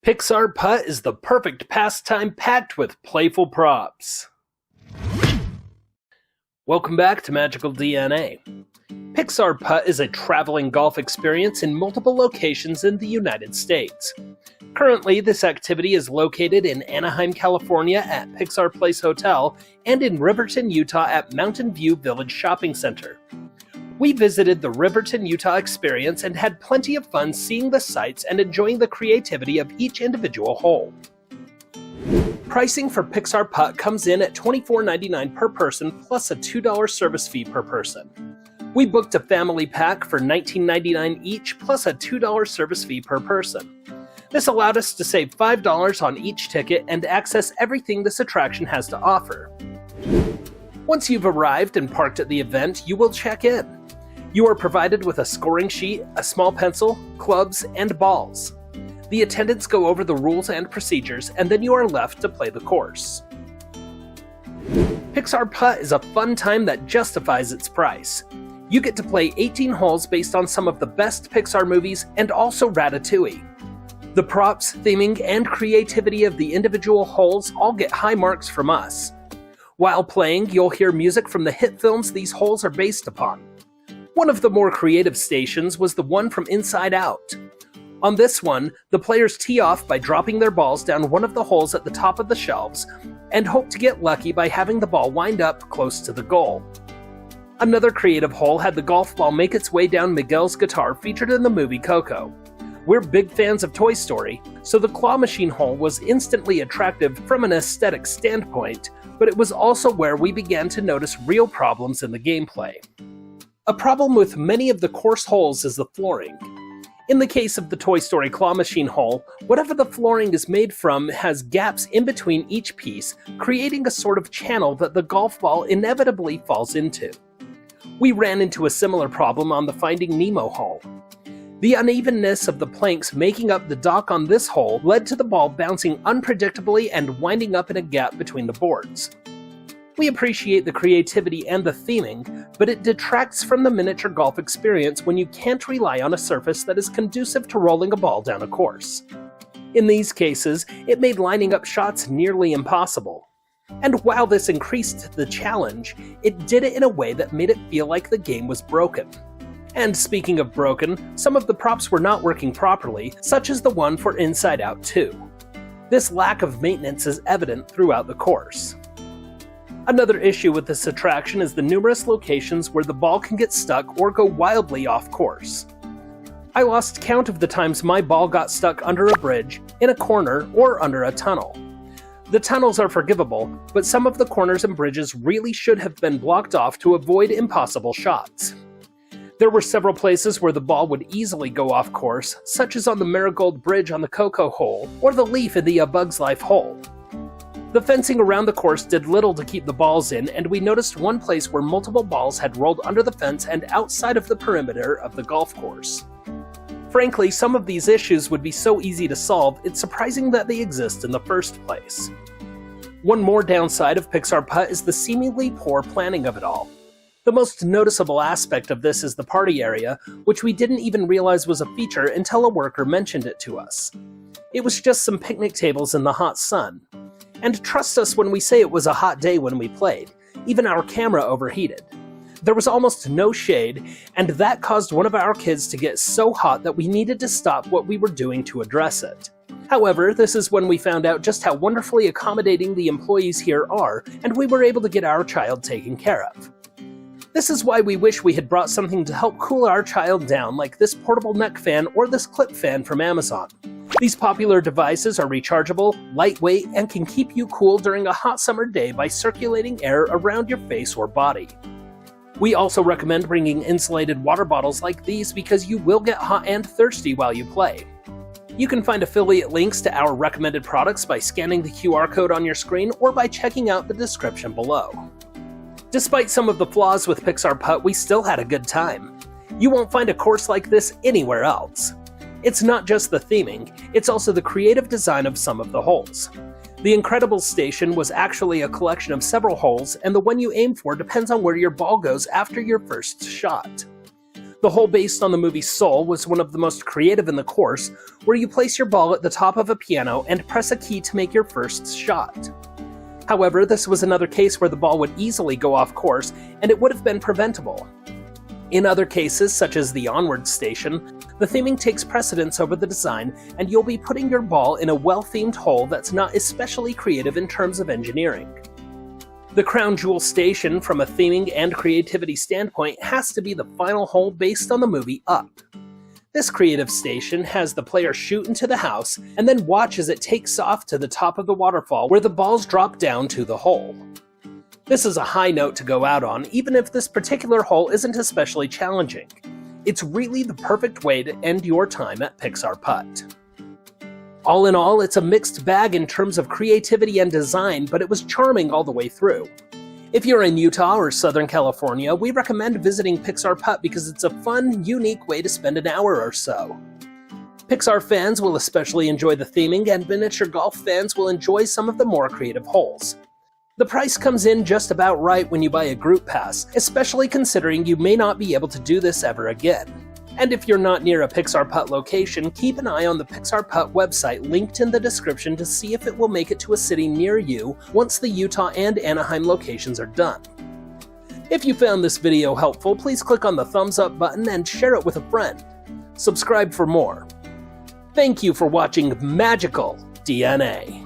Pixar Putt is the perfect pastime packed with playful props. Welcome back to Magical DNA. Pixar Putt is a traveling golf experience in multiple locations in the United States. Currently, this activity is located in Anaheim, California at Pixar Place Hotel and in Riverton, Utah at Mountain View Village Shopping Center. We visited the Riverton, Utah experience and had plenty of fun seeing the sights and enjoying the creativity of each individual hole. Pricing for Pixar Putt comes in at $24.99 per person plus a $2 service fee per person. We booked a family pack for $19.99 each plus a $2 service fee per person. This allowed us to save $5 on each ticket and access everything this attraction has to offer. Once you've arrived and parked at the event, you will check in. You are provided with a scoring sheet, a small pencil, clubs, and balls. The attendants go over the rules and procedures, and then you are left to play the course. Pixar Putt is a fun time that justifies its price. You get to play 18 holes based on some of the best Pixar movies and also Ratatouille. The props, theming, and creativity of the individual holes all get high marks from us. While playing, you'll hear music from the hit films these holes are based upon. One of the more creative stations was the one from Inside Out. On this one, the players tee off by dropping their balls down one of the holes at the top of the shelves and hope to get lucky by having the ball wind up close to the goal. Another creative hole had the golf ball make its way down Miguel's guitar featured in the movie Coco. We're big fans of Toy Story, so the claw machine hole was instantly attractive from an aesthetic standpoint, but it was also where we began to notice real problems in the gameplay. A problem with many of the course holes is the flooring. In the case of the Toy Story claw machine hole, whatever the flooring is made from has gaps in between each piece, creating a sort of channel that the golf ball inevitably falls into. We ran into a similar problem on the Finding Nemo hole. The unevenness of the planks making up the dock on this hole led to the ball bouncing unpredictably and winding up in a gap between the boards. We appreciate the creativity and the theming, but it detracts from the miniature golf experience when you can't rely on a surface that is conducive to rolling a ball down a course. In these cases, it made lining up shots nearly impossible. And while this increased the challenge, it did it in a way that made it feel like the game was broken. And speaking of broken, some of the props were not working properly, such as the one for Inside Out 2. This lack of maintenance is evident throughout the course. Another issue with this attraction is the numerous locations where the ball can get stuck or go wildly off course. I lost count of the times my ball got stuck under a bridge, in a corner, or under a tunnel. The tunnels are forgivable, but some of the corners and bridges really should have been blocked off to avoid impossible shots. There were several places where the ball would easily go off course, such as on the Marigold Bridge on the Coco hole, or the leaf in the A Bug's Life hole. The fencing around the course did little to keep the balls in, and we noticed one place where multiple balls had rolled under the fence and outside of the perimeter of the golf course. Frankly, some of these issues would be so easy to solve, it's surprising that they exist in the first place. One more downside of Pixar Putt is the seemingly poor planning of it all. The most noticeable aspect of this is the party area, which we didn't even realize was a feature until a worker mentioned it to us. It was just some picnic tables in the hot sun. And trust us when we say it was a hot day when we played. Even our camera overheated. There was almost no shade, and that caused one of our kids to get so hot that we needed to stop what we were doing to address it. However, this is when we found out just how wonderfully accommodating the employees here are, and we were able to get our child taken care of. This is why we wish we had brought something to help cool our child down, like this portable neck fan or this clip fan from Amazon. These popular devices are rechargeable, lightweight, and can keep you cool during a hot summer day by circulating air around your face or body. We also recommend bringing insulated water bottles like these because you will get hot and thirsty while you play. You can find affiliate links to our recommended products by scanning the QR code on your screen or by checking out the description below. Despite some of the flaws with Pixar Putt, we still had a good time. You won't find a course like this anywhere else. It's not just the theming, it's also the creative design of some of the holes. The Incredibles station was actually a collection of several holes, and the one you aim for depends on where your ball goes after your first shot. The hole based on the movie Soul was one of the most creative in the course, where you place your ball at the top of a piano and press a key to make your first shot. However, this was another case where the ball would easily go off course, and it would have been preventable. In other cases, such as the Onward Station, the theming takes precedence over the design, and you'll be putting your ball in a well-themed hole that's not especially creative in terms of engineering. The crown jewel station, from a theming and creativity standpoint, has to be the final hole based on the movie Up. This creative station has the player shoot into the house and then watch as it takes off to the top of the waterfall where the balls drop down to the hole. This is a high note to go out on, even if this particular hole isn't especially challenging. It's really the perfect way to end your time at Pixar Putt. All in all, it's a mixed bag in terms of creativity and design, but it was charming all the way through. If you're in Utah or Southern California, we recommend visiting Pixar Putt because it's a fun, unique way to spend an hour or so. Pixar fans will especially enjoy the theming, and miniature golf fans will enjoy some of the more creative holes. The price comes in just about right when you buy a group pass, especially considering you may not be able to do this ever again. And if you're not near a Pixar Putt location, keep an eye on the Pixar Putt website linked in the description to see if it will make it to a city near you once the Utah and Anaheim locations are done. If you found this video helpful, please click on the thumbs up button and share it with a friend. Subscribe for more. Thank you for watching Magical DNA.